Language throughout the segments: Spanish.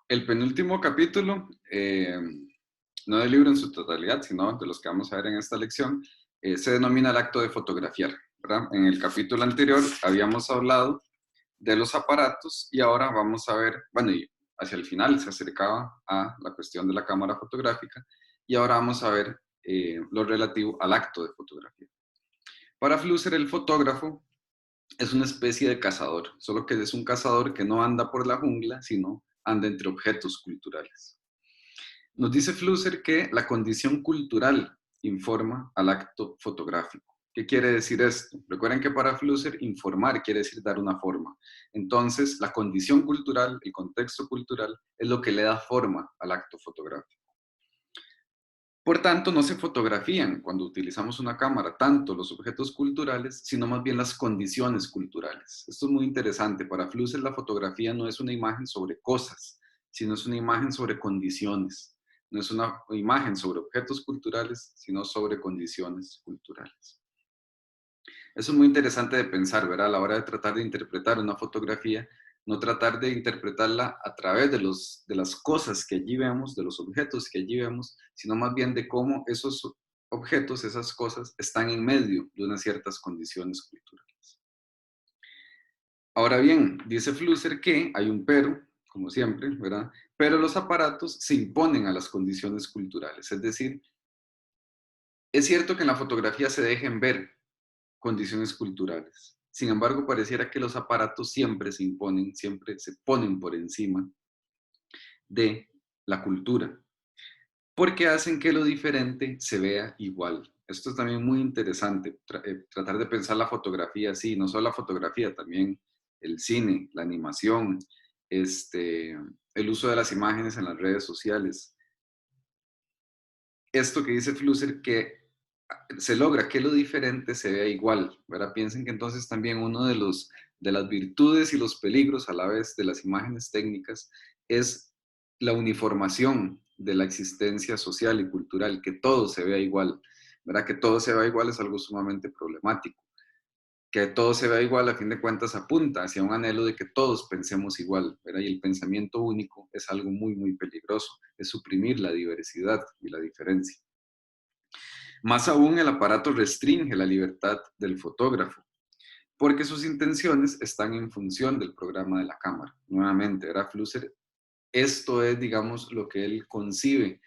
El penúltimo capítulo, no del libro en su totalidad, sino de los que vamos a ver en esta lección, se denomina el acto de fotografiar, ¿verdad? En el capítulo anterior habíamos hablado de los aparatos y ahora vamos a ver, bueno, y hacia el final se acercaba a la cuestión de la cámara fotográfica y ahora vamos a ver lo relativo al acto de fotografía. Para Flusser, el fotógrafo es una especie de cazador, solo que es un cazador que no anda por la jungla, sino anda entre objetos culturales. Nos dice Flusser que la condición cultural informa al acto fotográfico. ¿Qué quiere decir esto? Recuerden que para Flusser informar quiere decir dar una forma. Entonces, la condición cultural, el contexto cultural, es lo que le da forma al acto fotográfico. Por tanto, no se fotografían cuando utilizamos una cámara tanto los objetos culturales, sino más bien las condiciones culturales. Esto es muy interesante. Para Flusser la fotografía no es una imagen sobre cosas, sino es una imagen sobre condiciones. No es una imagen sobre objetos culturales, sino sobre condiciones culturales. Eso es muy interesante de pensar, ¿verdad? A la hora de tratar de interpretar una fotografía, no tratar de interpretarla a través de las cosas que allí vemos, de los objetos que allí vemos, sino más bien de cómo esos objetos, esas cosas, están en medio de unas ciertas condiciones culturales. Ahora bien, dice Flusser que hay un pero, como siempre, ¿verdad? Pero los aparatos se imponen a las condiciones culturales. Es decir, es cierto que en la fotografía se dejen ver condiciones culturales. Sin embargo, pareciera que los aparatos siempre se imponen, siempre se ponen por encima de la cultura, porque hacen que lo diferente se vea igual. Esto es también muy interesante, tratar de pensar la fotografía así, no solo la fotografía, también el cine, la animación, el uso de las imágenes en las redes sociales. Esto que dice Flusser, que se logra que lo diferente se vea igual, ¿verdad? Piensen que entonces también uno de las virtudes y los peligros a la vez de las imágenes técnicas es la uniformación de la existencia social y cultural, que todo se vea igual, ¿verdad? Que todo se vea igual es algo sumamente problemático. Que todo se vea igual, a fin de cuentas, apunta hacia un anhelo de que todos pensemos igual, ¿verdad? Y el pensamiento único es algo muy, muy peligroso, es suprimir la diversidad y la diferencia. Más aún, el aparato restringe la libertad del fotógrafo, porque sus intenciones están en función del programa de la cámara. Nuevamente, era Flusser, esto es, digamos, lo que él concibe.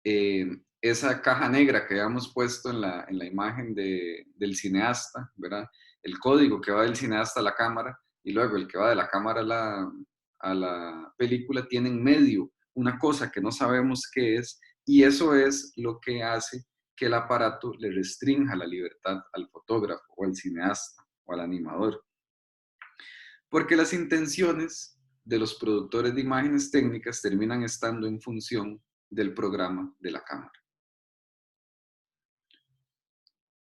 Esa caja negra que habíamos puesto en la imagen del cineasta, ¿verdad? El código que va del cineasta a la cámara y luego el que va de la cámara a la película tiene en medio una cosa que no sabemos qué es y eso es lo que hace que el aparato le restrinja la libertad al fotógrafo o al cineasta o al animador. Porque las intenciones de los productores de imágenes técnicas terminan estando en función del programa de la cámara.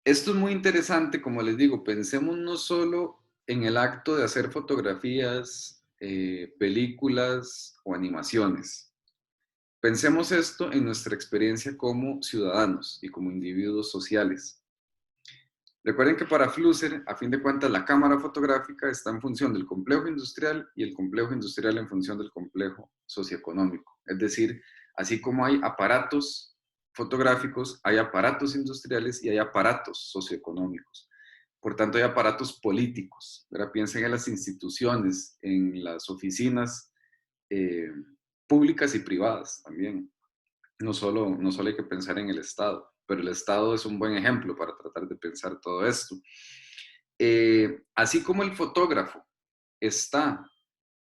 Esto es muy interesante, como les digo, pensemos no solo en el acto de hacer fotografías, películas o animaciones. Pensemos esto en nuestra experiencia como ciudadanos y como individuos sociales. Recuerden que para Flusser, a fin de cuentas, la cámara fotográfica está en función del complejo industrial y el complejo industrial en función del complejo socioeconómico. Es decir, así como hay aparatos fotográficos, hay aparatos industriales y hay aparatos socioeconómicos. Por tanto, hay aparatos políticos. ¿Verdad? Piensen en las instituciones, en las oficinas eh, públicas y privadas también. No solo hay que pensar en el Estado, pero el Estado es un buen ejemplo para tratar de pensar todo esto. Así como el fotógrafo está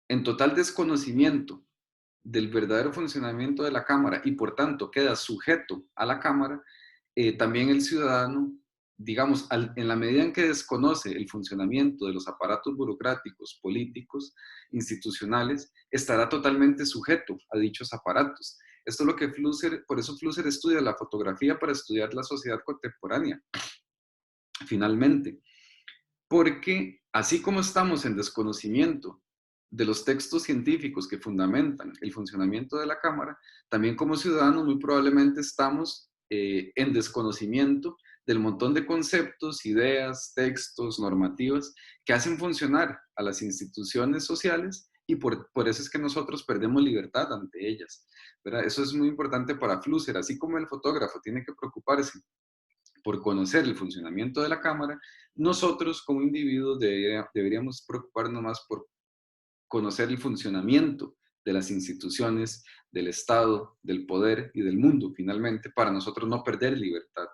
en total desconocimiento del verdadero funcionamiento de la cámara y por tanto queda sujeto a la cámara, también el ciudadano, digamos, en la medida en que desconoce el funcionamiento de los aparatos burocráticos, políticos, institucionales, estará totalmente sujeto a dichos aparatos. Esto es lo que Flusser, por eso Flusser estudia la fotografía para estudiar la sociedad contemporánea, finalmente. Porque así como estamos en desconocimiento de los textos científicos que fundamentan el funcionamiento de la cámara, también como ciudadanos muy probablemente estamos en desconocimiento del montón de conceptos, ideas, textos, normativas que hacen funcionar a las instituciones sociales y por eso es que nosotros perdemos libertad ante ellas, ¿verdad? Eso es muy importante para Flusser, así como el fotógrafo tiene que preocuparse por conocer el funcionamiento de la cámara, nosotros como individuos deberíamos preocuparnos más por conocer el funcionamiento de las instituciones, del Estado, del poder y del mundo, finalmente, para nosotros no perder libertad,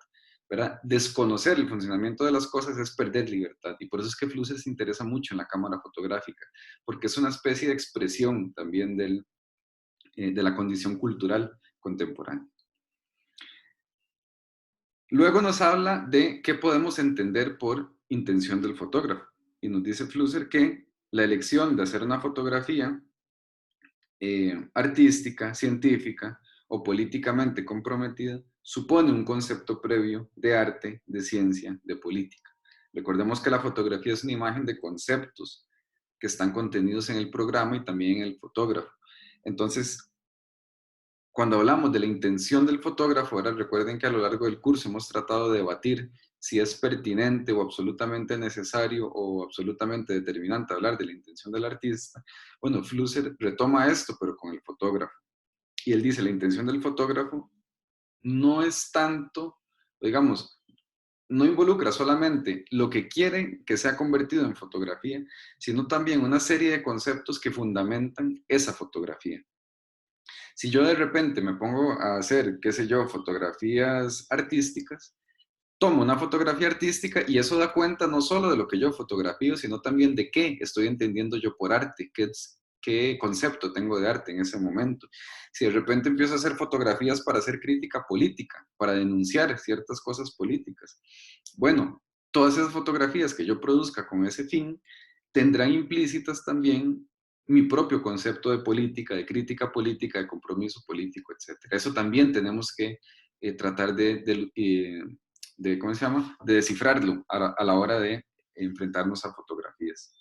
¿verdad? Desconocer el funcionamiento de las cosas es perder libertad, y por eso es que Flusser se interesa mucho en la cámara fotográfica, porque es una especie de expresión también de la condición cultural contemporánea. Luego nos habla de qué podemos entender por intención del fotógrafo, y nos dice Flusser que la elección de hacer una fotografía artística, científica o políticamente comprometida, supone un concepto previo de arte, de ciencia, de política. Recordemos que la fotografía es una imagen de conceptos que están contenidos en el programa y también en el fotógrafo. Entonces, cuando hablamos de la intención del fotógrafo, ahora recuerden que a lo largo del curso hemos tratado de debatir si es pertinente o absolutamente necesario o absolutamente determinante hablar de la intención del artista. Bueno, Flusser retoma esto, pero con el fotógrafo. Y él dice, la intención del fotógrafo no es tanto, digamos, no involucra solamente lo que quiere que sea convertido en fotografía, sino también una serie de conceptos que fundamentan esa fotografía. Si yo de repente me pongo a hacer, qué sé yo, fotografías artísticas, tomo una fotografía artística y eso da cuenta no solo de lo que yo fotografío, sino también de qué estoy entendiendo yo por arte, qué concepto tengo de arte en ese momento. Si de repente empiezo a hacer fotografías para hacer crítica política, para denunciar ciertas cosas políticas, bueno, todas esas fotografías que yo produzca con ese fin tendrán implícitas también mi propio concepto de política, de crítica política, de compromiso político, etc. Eso también tenemos que tratar ¿cómo se llama? De descifrarlo a la hora de enfrentarnos a fotografías.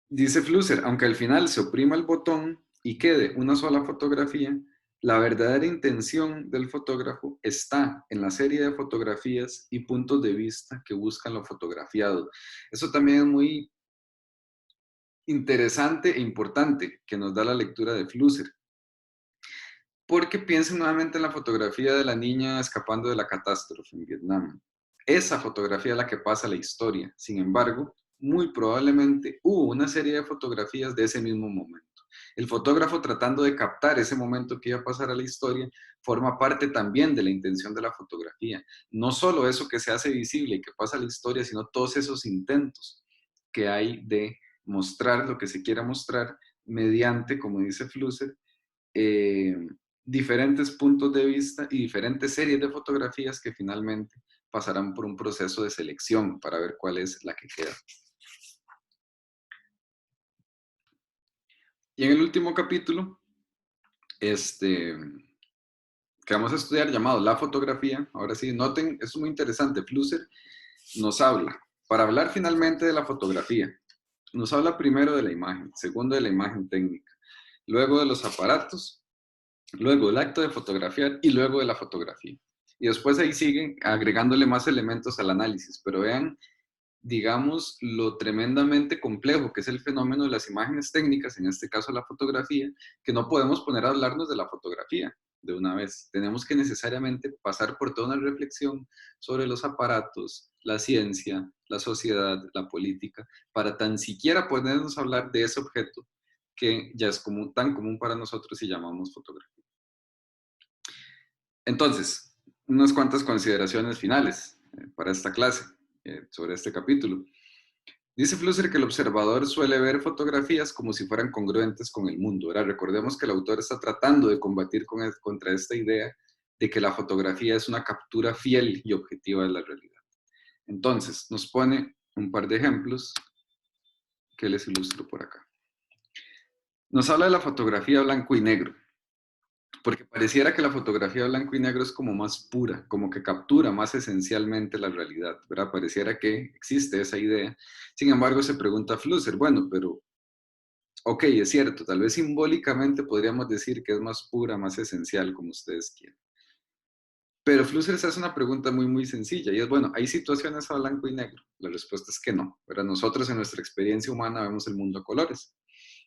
Dice Flusser, aunque al final se oprima el botón y quede una sola fotografía, la verdadera intención del fotógrafo está en la serie de fotografías y puntos de vista que buscan lo fotografiado. Eso también es muy interesante e importante que nos da la lectura de Flusser. Porque piensen nuevamente en la fotografía de la niña escapando de la catástrofe en Vietnam. Esa fotografía es la que pasa a la historia. Sin embargo, muy probablemente hubo una serie de fotografías de ese mismo momento. El fotógrafo tratando de captar ese momento que iba a pasar a la historia forma parte también de la intención de la fotografía. No solo eso que se hace visible y que pasa a la historia, sino todos esos intentos que hay de mostrar lo que se quiera mostrar mediante, como dice Flusser, diferentes puntos de vista y diferentes series de fotografías que finalmente pasarán por un proceso de selección para ver cuál es la que queda. Y en el último capítulo, que vamos a estudiar, llamado La Fotografía, ahora sí, noten, esto es muy interesante, Flusser nos habla, para hablar finalmente de la fotografía, nos habla primero de la imagen, segundo de la imagen técnica, luego de los aparatos, luego el acto de fotografiar y luego de la fotografía. Y después ahí siguen agregándole más elementos al análisis, pero vean, digamos, lo tremendamente complejo que es el fenómeno de las imágenes técnicas, en este caso la fotografía, que no podemos poner a hablarnos de la fotografía de una vez. Tenemos que necesariamente pasar por toda una reflexión sobre los aparatos, la ciencia, la sociedad, la política, para tan siquiera ponernos a hablar de ese objeto que ya es tan común para nosotros y llamamos fotografía. Entonces, unas cuantas consideraciones finales para esta clase, sobre este capítulo. Dice Flusser que el observador suele ver fotografías como si fueran congruentes con el mundo. Ahora, recordemos que el autor está tratando de combatir contra esta idea de que la fotografía es una captura fiel y objetiva de la realidad. Entonces, nos pone un par de ejemplos que les ilustro por acá. Nos habla de la fotografía blanco y negro, porque pareciera que la fotografía blanco y negro es como más pura, como que captura más esencialmente la realidad, ¿verdad? Pareciera que existe esa idea. Sin embargo, se pregunta Flusser, bueno, pero, ok, es cierto, tal vez simbólicamente podríamos decir que es más pura, más esencial, como ustedes quieran. Pero Flusser se hace una pregunta muy, muy sencilla y es, bueno, ¿hay situaciones a blanco y negro? La respuesta es que no. ¿Verdad? Nosotros en nuestra experiencia humana vemos el mundo a colores.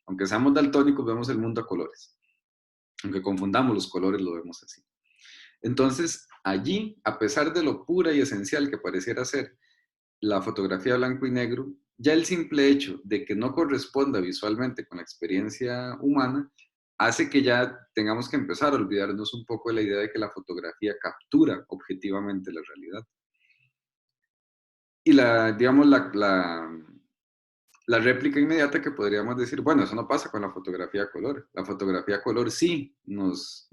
Aunque seamos daltónicos, vemos el mundo a colores. Aunque confundamos los colores, lo vemos así. Entonces, allí, a pesar de lo pura y esencial que pareciera ser la fotografía blanco y negro, ya el simple hecho de que no corresponda visualmente con la experiencia humana hace que ya tengamos que empezar a olvidarnos un poco de la idea de que la fotografía captura objetivamente la realidad. Y digamos, la réplica inmediata que podríamos decir, bueno, eso no pasa con la fotografía a color. La fotografía a color sí nos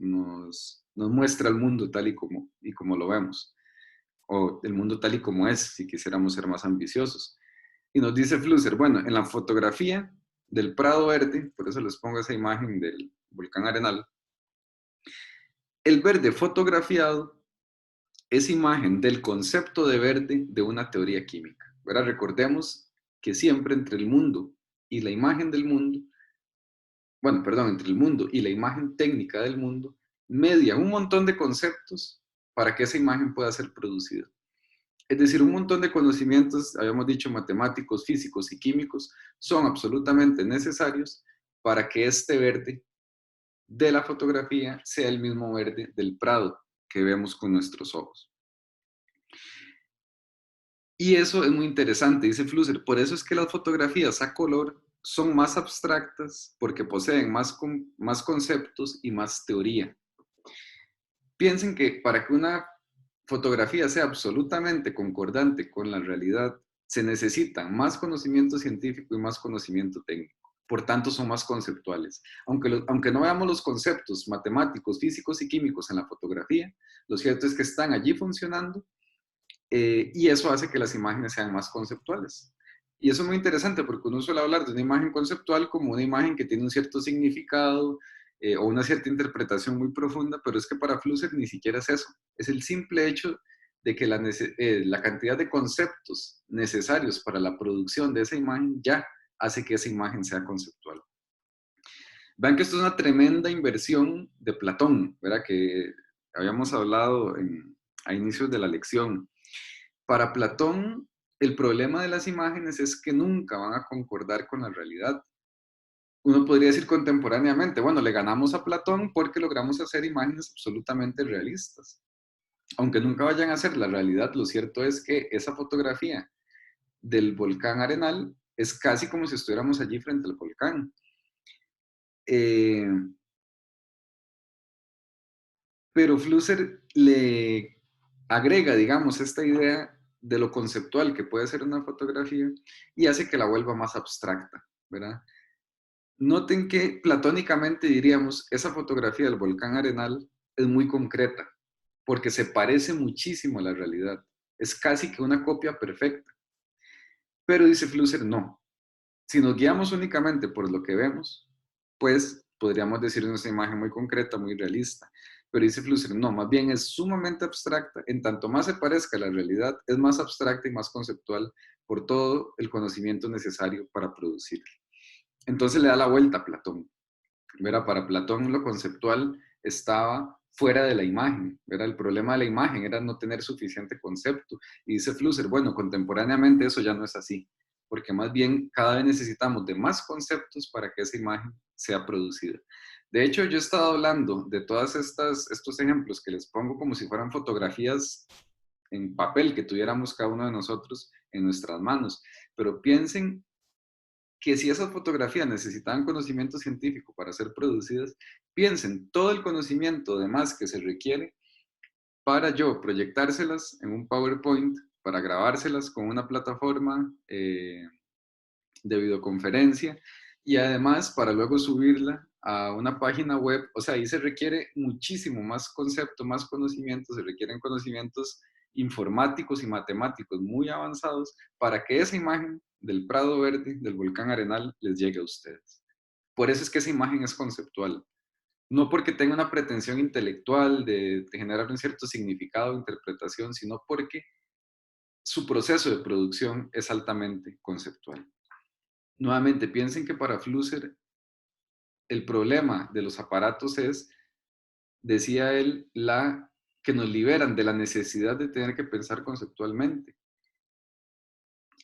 muestra el mundo tal y como lo vemos, o el mundo tal y como es, si quisiéramos ser más ambiciosos. Y nos dice Flusser, bueno, en la fotografía del Prado Verde, por eso les pongo esa imagen del volcán Arenal, el verde fotografiado es imagen del concepto de verde de una teoría química. ¿Verdad? Recordemos que siempre entre el mundo y la imagen del mundo, bueno, perdón, entre el mundo y la imagen técnica del mundo, median un montón de conceptos para que esa imagen pueda ser producida. Es decir, un montón de conocimientos, habíamos dicho, matemáticos, físicos y químicos, son absolutamente necesarios para que este verde de la fotografía sea el mismo verde del prado que vemos con nuestros ojos. Y eso es muy interesante, dice Flusser. Por eso es que las fotografías a color son más abstractas, porque poseen más conceptos y más teoría. Piensen que para que una fotografía sea absolutamente concordante con la realidad, se necesita más conocimiento científico y más conocimiento técnico. Por tanto, son más conceptuales. Aunque no veamos los conceptos matemáticos, físicos y químicos en la fotografía, lo cierto es que están allí funcionando y eso hace que las imágenes sean más conceptuales. Y eso es muy interesante porque uno suele hablar de una imagen conceptual como una imagen que tiene un cierto significado o una cierta interpretación muy profunda, pero es que para Flusser ni siquiera es eso. Es el simple hecho de que la cantidad de conceptos necesarios para la producción de esa imagen ya hace que esa imagen sea conceptual. Vean que esto es una tremenda inversión de Platón, ¿verdad? Que habíamos hablado a inicios de la lección. Para Platón, el problema de las imágenes es que nunca van a concordar con la realidad. Uno podría decir contemporáneamente, bueno, le ganamos a Platón porque logramos hacer imágenes absolutamente realistas. Aunque nunca vayan a ser la realidad, lo cierto es que esa fotografía del volcán Arenal es casi como si estuviéramos allí frente al volcán. Pero Flusser le agrega, digamos, esta idea de lo conceptual que puede ser una fotografía y hace que la vuelva más abstracta, ¿verdad? Noten que platónicamente diríamos, esa fotografía del volcán Arenal es muy concreta, porque se parece muchísimo a la realidad. Es casi que una copia perfecta. Pero dice Flusser, no. Si nos guiamos únicamente por lo que vemos, pues podríamos decir una imagen muy concreta, muy realista. Pero dice Flusser, no, más bien es sumamente abstracta. En tanto más se parezca a la realidad, es más abstracta y más conceptual por todo el conocimiento necesario para producirla. Entonces le da la vuelta a Platón. ¿Verdad? Para Platón lo conceptual estaba fuera de la imagen, ¿verdad? El problema de la imagen era no tener suficiente concepto. Y dice Flusser, bueno, contemporáneamente eso ya no es así, porque más bien cada vez necesitamos de más conceptos para que esa imagen sea producida. De hecho, yo he estado hablando de todos estos ejemplos que les pongo como si fueran fotografías en papel que tuviéramos cada uno de nosotros en nuestras manos, pero piensen que si esas fotografías necesitaban conocimiento científico para ser producidas, piensen todo el conocimiento de más que se requiere para yo proyectárselas en un PowerPoint, para grabárselas con una plataforma de videoconferencia y además para luego subirla a una página web. O sea, ahí se requiere muchísimo más concepto, más conocimiento, se requieren conocimientos informáticos y matemáticos muy avanzados para que esa imagen del Prado Verde, del volcán Arenal, les llegue a ustedes. Por eso es que esa imagen es conceptual. No porque tenga una pretensión intelectual de generar un cierto significado o interpretación, sino porque su proceso de producción es altamente conceptual. Nuevamente, piensen que para Flusser el problema de los aparatos es, decía él, la que nos liberan de la necesidad de tener que pensar conceptualmente.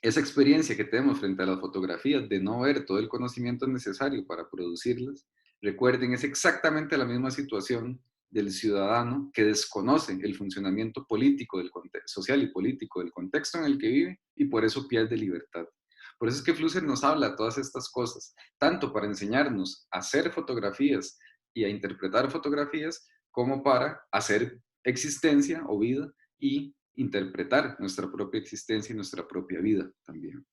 Esa experiencia que tenemos frente a las fotografías de no ver todo el conocimiento necesario para producirlas, recuerden, es exactamente la misma situación del ciudadano que desconoce el funcionamiento político, social y político del contexto en el que vive y por eso pierde libertad. Por eso es que Flusser nos habla de todas estas cosas, tanto para enseñarnos a hacer fotografías y a interpretar fotografías, como para hacer existencia o vida y interpretar nuestra propia existencia y nuestra propia vida también.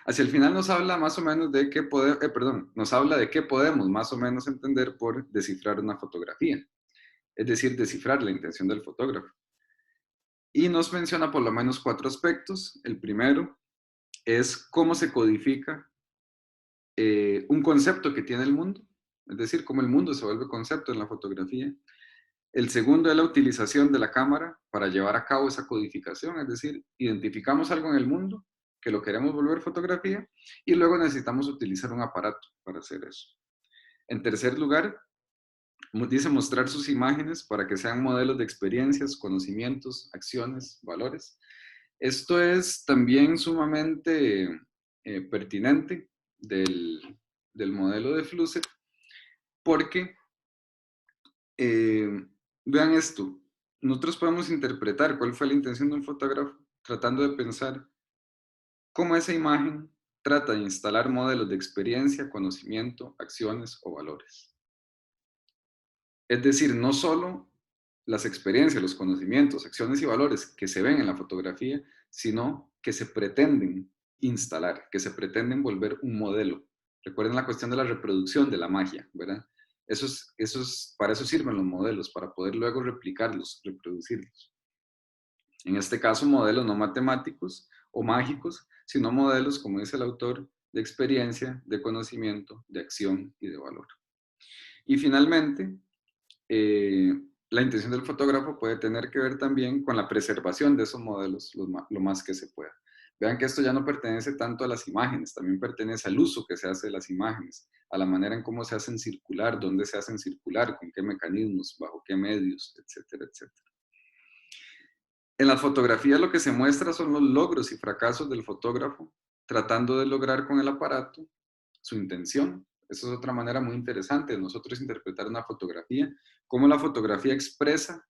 Hacia el final nos habla más o menos de qué nos habla de qué podemos más o menos entender por descifrar una fotografía, es decir, descifrar la intención del fotógrafo. Y nos menciona por lo menos 4 aspectos. El primero es cómo se codifica un concepto que tiene el mundo, es decir, cómo el mundo se vuelve concepto en la fotografía. El segundo es la utilización de la cámara para llevar a cabo esa codificación, es decir, identificamos algo en el mundo que lo queremos volver fotografía y luego necesitamos utilizar un aparato para hacer eso. En tercer lugar, dice mostrar sus imágenes para que sean modelos de experiencias, conocimientos, acciones, valores. Esto es también sumamente pertinente del modelo de Flusser porque vean esto, nosotros podemos interpretar cuál fue la intención de un fotógrafo tratando de pensar cómo esa imagen trata de instalar modelos de experiencia, conocimiento, acciones o valores. Es decir, no solo las experiencias, los conocimientos, acciones y valores que se ven en la fotografía, sino que se pretenden instalar, que se pretenden volver un modelo. Recuerden la cuestión de la reproducción de la magia, ¿verdad? Para eso sirven los modelos, para poder luego replicarlos, reproducirlos. En este caso, modelos no matemáticos o mágicos, sino modelos, como dice el autor, de experiencia, de conocimiento, de acción y de valor. Y finalmente, la intención del fotógrafo puede tener que ver también con la preservación de esos modelos lo más que se pueda. Vean que esto ya no pertenece tanto a las imágenes, también pertenece al uso que se hace de las imágenes, a la manera en cómo se hacen circular, dónde se hacen circular, con qué mecanismos, bajo qué medios, etcétera, etcétera. En la fotografía lo que se muestra son los logros y fracasos del fotógrafo, tratando de lograr con el aparato su intención. Esa es otra manera muy interesante de nosotros interpretar una fotografía, cómo la fotografía expresa,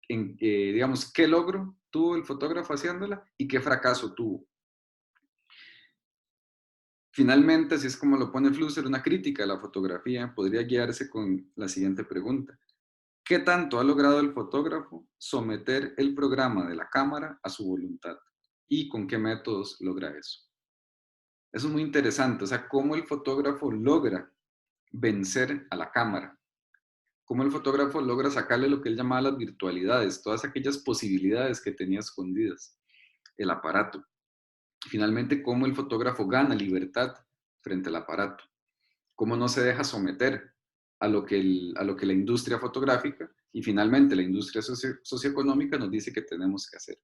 digamos, qué logro tuvo el fotógrafo haciéndola y qué fracaso tuvo. Finalmente, así es como lo pone Flusser, una crítica a la fotografía podría guiarse con la siguiente pregunta. ¿Qué tanto ha logrado el fotógrafo someter el programa de la cámara a su voluntad? ¿Y con qué métodos logra eso? Eso es muy interesante, o sea, cómo el fotógrafo logra vencer a la cámara, cómo el fotógrafo logra sacarle lo que él llamaba las virtualidades, todas aquellas posibilidades que tenía escondidas, el aparato. Finalmente, cómo el fotógrafo gana libertad frente al aparato, cómo no se deja someter a lo que la industria fotográfica y finalmente la industria socioeconómica nos dice que tenemos que hacer.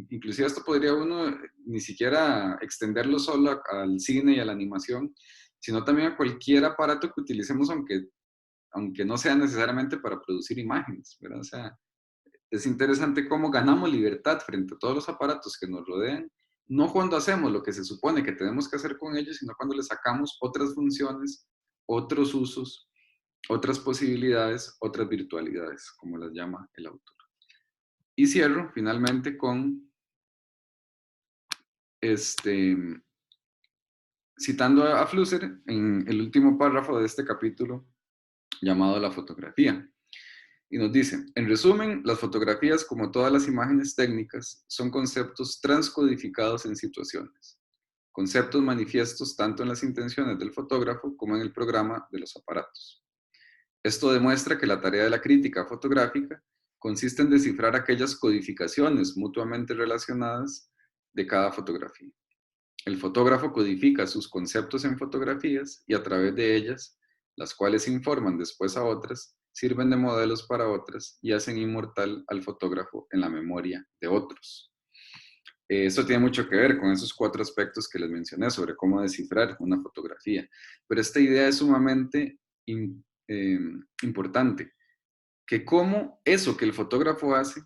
Inclusive esto podría uno ni siquiera extenderlo solo al cine y a la animación, sino también a cualquier aparato que utilicemos, aunque no sea necesariamente para producir imágenes, ¿verdad? O sea, es interesante cómo ganamos libertad frente a todos los aparatos que nos rodean, no cuando hacemos lo que se supone que tenemos que hacer con ellos, sino cuando le sacamos otras funciones, otros usos, otras posibilidades, otras virtualidades, como las llama el autor. Y cierro finalmente con citando a Flusser en el último párrafo de este capítulo llamado La fotografía. Y nos dice, en resumen, las fotografías, como todas las imágenes técnicas, son conceptos transcodificados en situaciones. Conceptos manifiestos tanto en las intenciones del fotógrafo como en el programa de los aparatos. Esto demuestra que la tarea de la crítica fotográfica consiste en descifrar aquellas codificaciones mutuamente relacionadas de cada fotografía. El fotógrafo codifica sus conceptos en fotografías y a través de ellas, las cuales informan después a otras, sirven de modelos para otras y hacen inmortal al fotógrafo en la memoria de otros. Esto tiene mucho que ver con esos 4 aspectos que les mencioné sobre cómo descifrar una fotografía. Pero esta idea es sumamente importante. que cómo eso que el fotógrafo hace,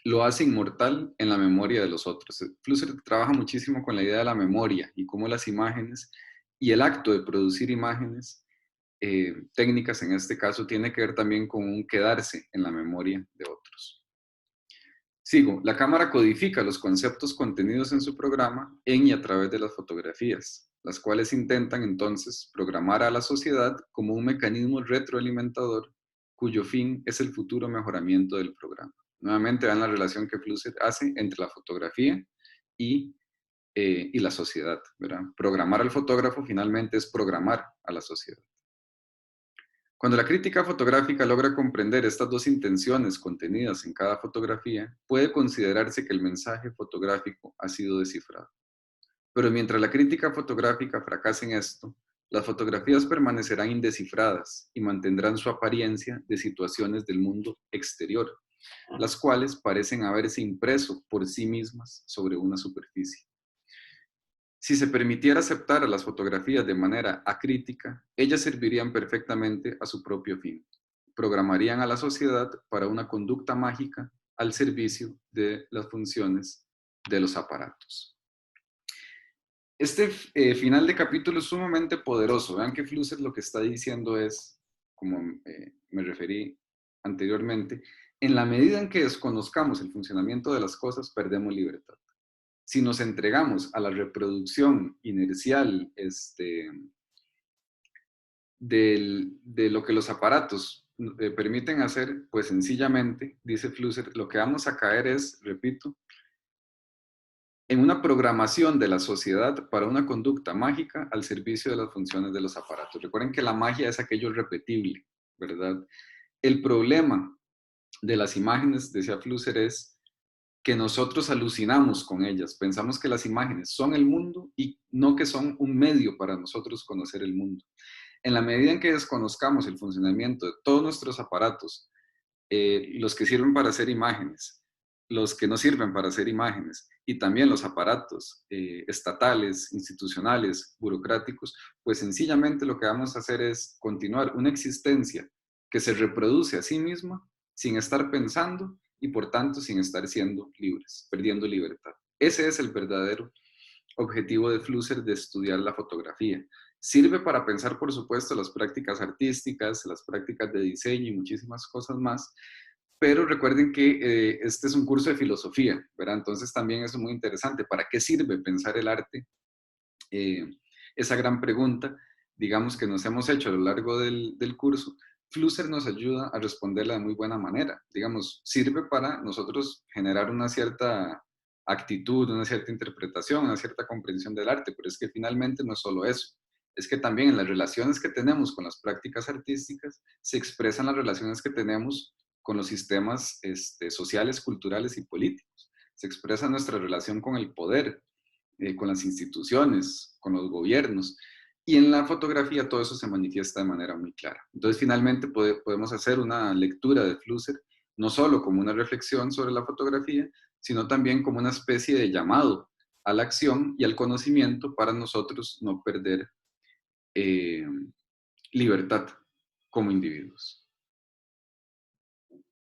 lo hace inmortal en la memoria de los otros. Flusser trabaja muchísimo con la idea de la memoria y cómo las imágenes y el acto de producir imágenes técnicas en este caso tiene que ver también con un quedarse en la memoria de otros. Sigo, la cámara codifica los conceptos contenidos en su programa en y a través de las fotografías, las cuales intentan entonces programar a la sociedad como un mecanismo retroalimentador cuyo fin es el futuro mejoramiento del programa. Nuevamente vean la relación que Flusser hace entre la fotografía y la sociedad, ¿verdad? Programar al fotógrafo finalmente es programar a la sociedad. Cuando la crítica fotográfica logra comprender estas dos intenciones contenidas en cada fotografía, puede considerarse que el mensaje fotográfico ha sido descifrado. Pero mientras la crítica fotográfica fracase en esto, las fotografías permanecerán indescifradas y mantendrán su apariencia de situaciones del mundo exterior, las cuales parecen haberse impreso por sí mismas sobre una superficie. Si se permitiera aceptar a las fotografías de manera acrítica, ellas servirían perfectamente a su propio fin. Programarían a la sociedad para una conducta mágica al servicio de las funciones de los aparatos. Este final de capítulo es sumamente poderoso. Vean que Flusser lo que está diciendo es, como me referí anteriormente, en la medida en que desconozcamos el funcionamiento de las cosas, perdemos libertad. Si nos entregamos a la reproducción inercial de lo que los aparatos permiten hacer, pues sencillamente, dice Flusser, lo que vamos a caer es, repito, en una programación de la sociedad para una conducta mágica al servicio de las funciones de los aparatos. Recuerden que la magia es aquello repetible, ¿verdad? El problema de las imágenes, decía Flusser, es que nosotros alucinamos con ellas. Pensamos que las imágenes son el mundo y no que son un medio para nosotros conocer el mundo. En la medida en que desconozcamos el funcionamiento de todos nuestros aparatos, los que sirven para hacer imágenes, los que no sirven para hacer imágenes, y también los aparatos estatales, institucionales, burocráticos, pues sencillamente lo que vamos a hacer es continuar una existencia que se reproduce a sí misma sin estar pensando y por tanto sin estar siendo libres, perdiendo libertad. Ese es el verdadero objetivo de Flusser de estudiar la fotografía. Sirve para pensar, por supuesto, las prácticas artísticas, las prácticas de diseño y muchísimas cosas más, pero recuerden que este es un curso de filosofía, ¿verdad? Entonces también eso es muy interesante. ¿Para qué sirve pensar el arte? Esa gran pregunta, digamos, que nos hemos hecho a lo largo del curso, Flusser nos ayuda a responderla de muy buena manera. Digamos, sirve para nosotros generar una cierta actitud, una cierta interpretación, una cierta comprensión del arte, pero es que finalmente no es solo eso. Es que también en las relaciones que tenemos con las prácticas artísticas se expresan las relaciones que tenemos con los sistemas sociales, culturales y políticos. Se expresa nuestra relación con el poder, con las instituciones, con los gobiernos. Y en la fotografía todo eso se manifiesta de manera muy clara. Entonces, finalmente podemos hacer una lectura de Flusser, no solo como una reflexión sobre la fotografía, sino también como una especie de llamado a la acción y al conocimiento para nosotros no perder libertad como individuos.